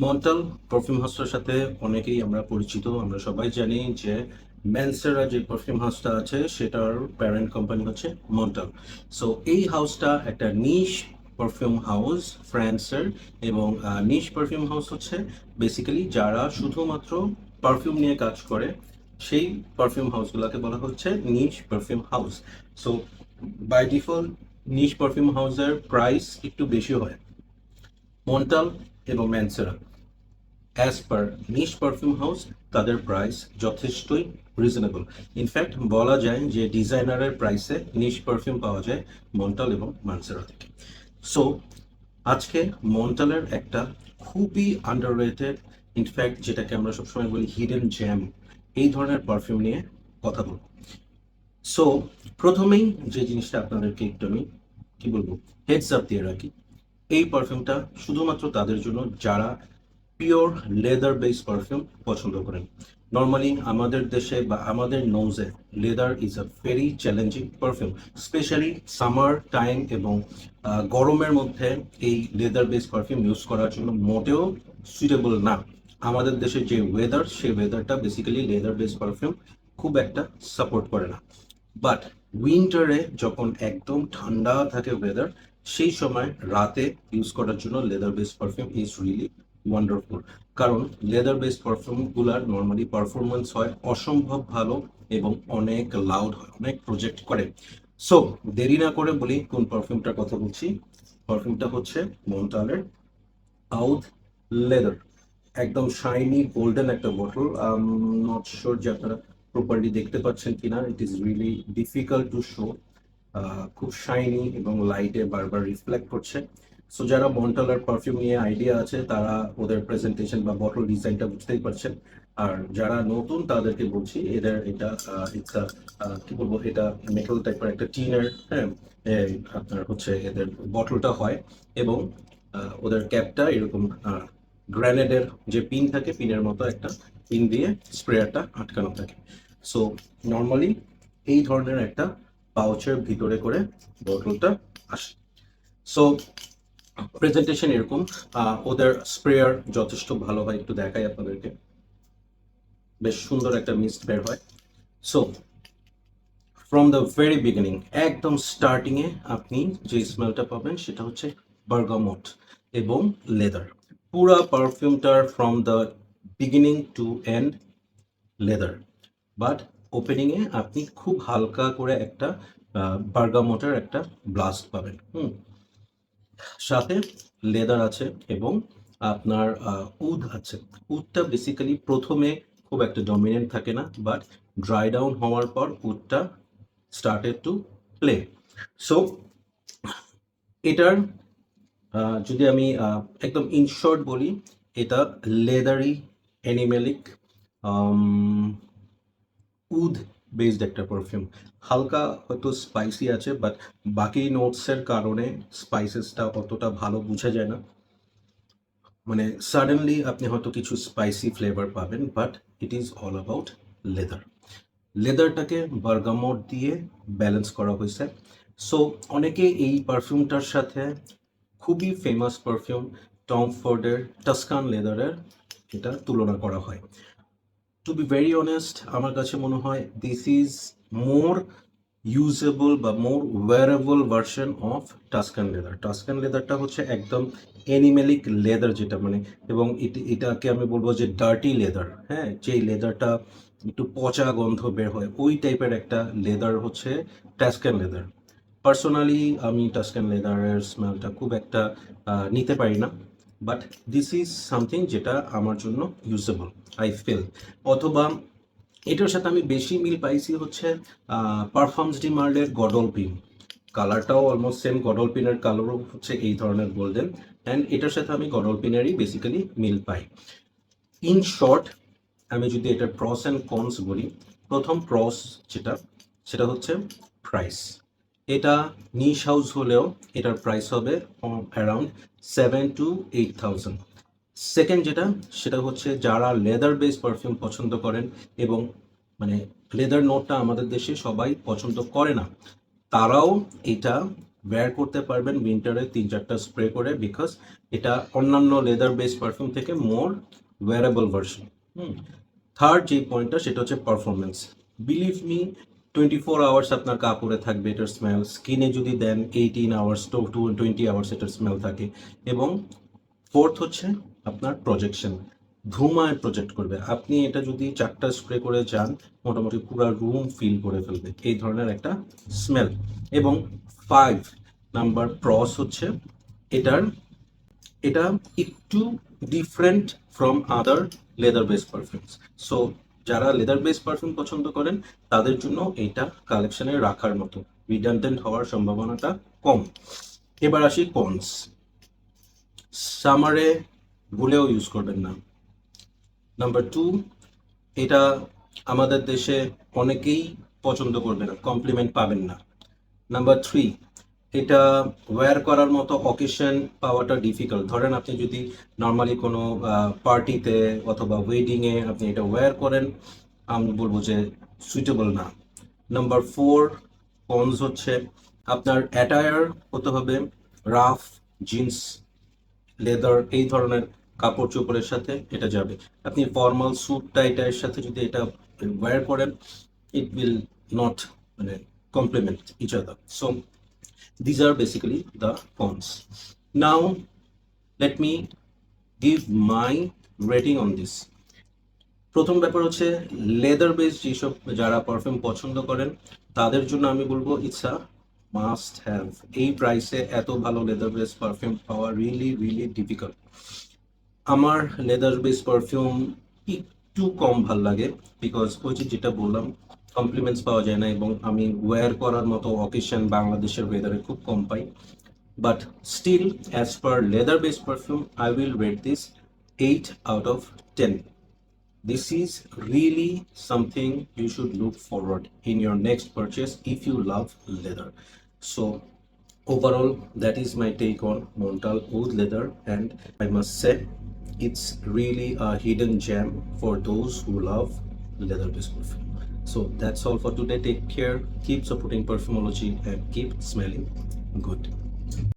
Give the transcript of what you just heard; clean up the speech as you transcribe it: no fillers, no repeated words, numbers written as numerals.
মন্টাল perfume হাউসটার সাথে অনেকেই আমরা পরিচিত। আমরা সবাই জানি যে ম্যানসেরা যে পারফিউম হাউসটা আছে সেটার প্যারেন্ট কোম্পানি হচ্ছে মন্টাল। সো এই হাউসটা একটা নিশ পারফিউম হাউস ফ্রান্সের, এবং নিশ পারফিউম হাউস হচ্ছে বেসিক্যালি যারা শুধুমাত্র পারফিউম নিয়ে কাজ করে সেই পারফিউম হাউসগুলোকে বলা হচ্ছে niche perfume house. So by default niche perfume হাউসের প্রাইস একটু বেশি হয়। মন্টাল এবং Mancera as per niche perfume house তাদের প্রাইস যথেষ্টই রিজনেবল। ইনফ্যাক্ট বলা যায় যে ডিজাইনারের প্রাইসে নিশ পারফিউম পাওয়া যায় মন্টাল এবং মানসেরা থেকে। সো আজকে মন্টালের একটা খুবই আন্ডাররেটেড, ইনফ্যাক্ট যেটাকে আমরা সবসময় বলি হিডেন জ্যাম, এই ধরনের পারফিউম নিয়ে কথা বলবো। সো প্রথমেই যে জিনিসটা আপনাদেরকে একটু আমি কি বলবো হেডস আপ দিয়ে রাখি, এই পারফিউমটা শুধুমাত্র তাদের জন্য যারা পিওর লেদার বেস পারফিউম পছন্দ করেন। নর্মালি আমাদের দেশে বা আমাদের নোজে leather is a very challenging perfume, specially summer time এবং গরমের মধ্যে এই লেদার বেস পারফিউম ইউজ করার জন্য মোটেও সুইটেবল না। আমাদের দেশে যে ওয়েদার, সেই ওয়েদারটা বেসিক্যালি লেদার বেস পারফিউম খুব একটা সাপোর্ট করে না। বাট উইন্টারে যখন একদম ঠান্ডা থাকে ওয়েদার, সেই সময় রাতে ইউজ করার জন্য leather base perfume is really wonderful. কারণ লেদার বেস পারফিউমগুলার নর্মালি পারফরমেন্স হয় অসম্ভব ভালো এবং অনেক লাউড হয়, অনেক প্রজেক্ট করে। সো দেরি না করে বলি কোন পারফিউমটার কথা বলছি। পারফিউমটা হচ্ছে মন্টালের আউথ লেদার। একদম শাইনি গোল্ডেন একটা বটল। নট শিওর যে আপনারা প্রপারলি দেখতে পাচ্ছেন কিনা, it is really difficult to show. খুব শাইনি এবং লাইটে বারবার রিফ্লেক্ট করছে। সো যারা মন্টালার পারফিউম নিয়ে আইডিয়া আছে তারা ওদের প্রেজেন্টেশন বা বটল ডিজাইনটা বুঝতেই পারছেন। আর যারা নতুন তাদেরকে বলছি, এদের এটা ইটস কি বলবো, এটা মেটাল টাইপের একটা টিনের, হ্যাঁ, আপনার হচ্ছে এদের বটলটা হয় এবং ওদের ক্যাপটা এরকম গ্র্যানেডের যে পিন থাকে, পিনের মতো একটা পিন দিয়ে স্প্রেয়ারটা আটকানো থাকে। সো নর্মালি এই ধরনের একটা পাউচের ভিতরে করে বোতলটা আসে। সো প্রেজেন্টেশন এরকম। ওদের স্প্রেয়ার যথেষ্ট ভালো হয়, একটু দেখাই আপনাদেরকে। বেশ সুন্দর একটা মিস্ট বের হয়। So from the very beginning, একদম স্টার্টিং এ আপনি যে স্মেলটা পাবেন সেটা হচ্ছে বার্গামট এবং লেদার। পুরা পারফিউমটার from the beginning to end leather. But ওপেনিংয়ে আপনি খুব হালকা করে একটা বার্গামটের একটা ব্লাস্ট পাবেন। সাথে লেদার আছে এবং আপনার উড আছে। উডটা বেসিক্যালি প্রথমে খুব একটা ডমিনেন্ট থাকে না, বাট ড্রাই ডাউন হওয়ার পর উডটা স্টার্টেড টু প্লে। সো এটার যদি আমি একদম ইনশর্ট বলি, এটা লেদারি অ্যানিমেলিক উড বেসড একটা পারফিউম। হালকা হয়তো স্পাইসি আছে, বাট বাকি নোটসের কারণে স্পাইসেসটা অতটা ভালো বোঝা যায় না। মানে সাডেনলি আপনি হয়তো কিছু স্পাইসি ফ্লেভার পাবেন, but it is all about leather. লেদারটাকে বার্গামট দিয়ে ব্যালেন্স করা হয়েছে। সো অনেকে এই পারফিউমটার সাথে খুবই ফেমাস পারফিউম টম ফোর্ডের টাস্কান লেদারের এটা তুলনা করা হয়। টু বি ভেরি অনেস্ট, আমার কাছে মনে হয় দিস ইজ মোর ইউজেবল বা more wearable version of Tuscan leather. Tuscan লেদারটা হচ্ছে একদম অ্যানিমেলিক লেদার, যেটা মানে, এবং এটাকে আমি বলবো যে ডার্টি লেদার, হ্যাঁ, যেই লেদারটা একটু পচা গন্ধ বের হয়, ওই টাইপের একটা লেদার হচ্ছে টাস্কান লেদার। পার্সোনালি আমি টাস্কান লেদারের স্মেলটা খুব একটা নিতে পারি না, বাট দিস ইজ সামথিং যেটা আমার জন্য ইউজেবল আই ফিল। অথবা এটার সাথে আমি বেশি মিল পাইছি হচ্ছে পারফার্মস ডি মার্লের গডলপিন। কালারটাও অলমোস্ট সেম, গডলপিনের কালারও হচ্ছে এই ধরনের গোল্ডেন, অ্যান্ড এটার সাথে আমি গডলপিনেরই বেসিক্যালি মিল পাই। ইন শর্ট, আমি যদি এটার প্রস অ্যান্ড কনস বলি, প্রথম প্রস যেটা, সেটা হচ্ছে প্রাইস। এটা নিশ হাউস হলেও এটার প্রাইস হবে অ্যারাউন্ড 7 to 8,000। সেকেন্ড যেটা, সেটা হচ্ছে যারা লেদার বেস পারফিউম পছন্দ করেন এবং মানে লেদার নোটটা আমাদের দেশে সবাই পছন্দ করে না, তারাও এটা ওয়্যার করতে পারবেন উইন্টারে 3-4টা স্প্রে করে, বিকজ এটা অন্যান্য লেদার বেস পারফিউম থেকে মোর ওয়্যারেবল ভার্সন। থার্ড যে পয়েন্টটা সেটা হচ্ছে পারফরমেন্স। বিলিভ মি, 24 আওয়ার্স আপনার কাপড়ে থাকবে এটার স্মেল। স্কিনে যদি দেন 18 আওয়ার্স টু 20 আওয়ার্স এটার স্মেল থাকে। এবং ফোর্থ হচ্ছে আপনার প্রজেকশন, ধুমায় প্রজেক্ট করবে। আপনি এটা যদি 4টা স্প্রে করে যান, মোটামুটি পুরো রুম ফিল করে ফেলবে এই ধরনের একটা স্মেল। এবং 5 নাম্বার প্রস হচ্ছে এটার, এটা একটু different from other leather base perfumes. So যারা লেদার বেস পারফিউম পছন্দ করেন তাদের জন্য এটা কালেকশনে রাখার মতো, রিডান্ডেন্ট হওয়ার সম্ভাবনাটা কম। এবার আসি কনস। সামারে ভুলেও ইউজ করবেন না। নাম্বার 2, এটা আমাদের দেশে অনেকেই পছন্দ করবে না, কমপ্লিমেন্ট পাবেন না। নাম্বার 3, এটা ওয়্যার করার মতো অকেশন পাওয়াটা ডিফিকাল্ট। ধরেন আপনি যদি নর্মালি কোনো পার্টিতে অথবা ওয়েডিংয়ে আপনি এটা ওয়্যার করেন, আমি বলবো যে সুইটেবল না। নাম্বার 4 কনস হচ্ছে আপনার অ্যাটায়ার হতে হবে রাফ, জিন্স, লেদার এই ধরনের কাপড় চোপড়ের সাথে এটা যাবে। আপনি ফর্মাল স্যুট টাইটার সাথে যদি এটা ওয়্যার করেন, ইট উইল নট মানে complement each other. So these are basically the cons. Now let me give my rating on this. প্রথম ব্যাপার হচ্ছে লেদার বেস যেসব যারা পারফিউম পছন্দ করেন তাদের জন্য আমি বলবো ইটস আ মাস্ট হ্যাভ। এই প্রাইসে এত ভালো লেদার বেস পারফিউম পাওয়া রিয়েলি রিয়েলি ডিফিকাল্ট। আমার লেদার বেস পারফিউম একটু কম ভাল লাগে, বিকজ ওই যে যেটা বললাম কমপ্লিমেন্টস পাওয়া যায় না, এবং আমি ওয়্যার করার মতো অকেশন বাংলাদেশের ওয়েদারে খুব কম পাই। But still, as per leather based perfume, I will rate this 8 out of 10. This is really something you should look forward in your next purchase if you love leather. So overall, that is my take on Montal Oud Leather, and I must say it's really a hidden gem for those who love leather based perfume. So that's all for today. Take care, keep supporting Perfumology, and keep smelling good.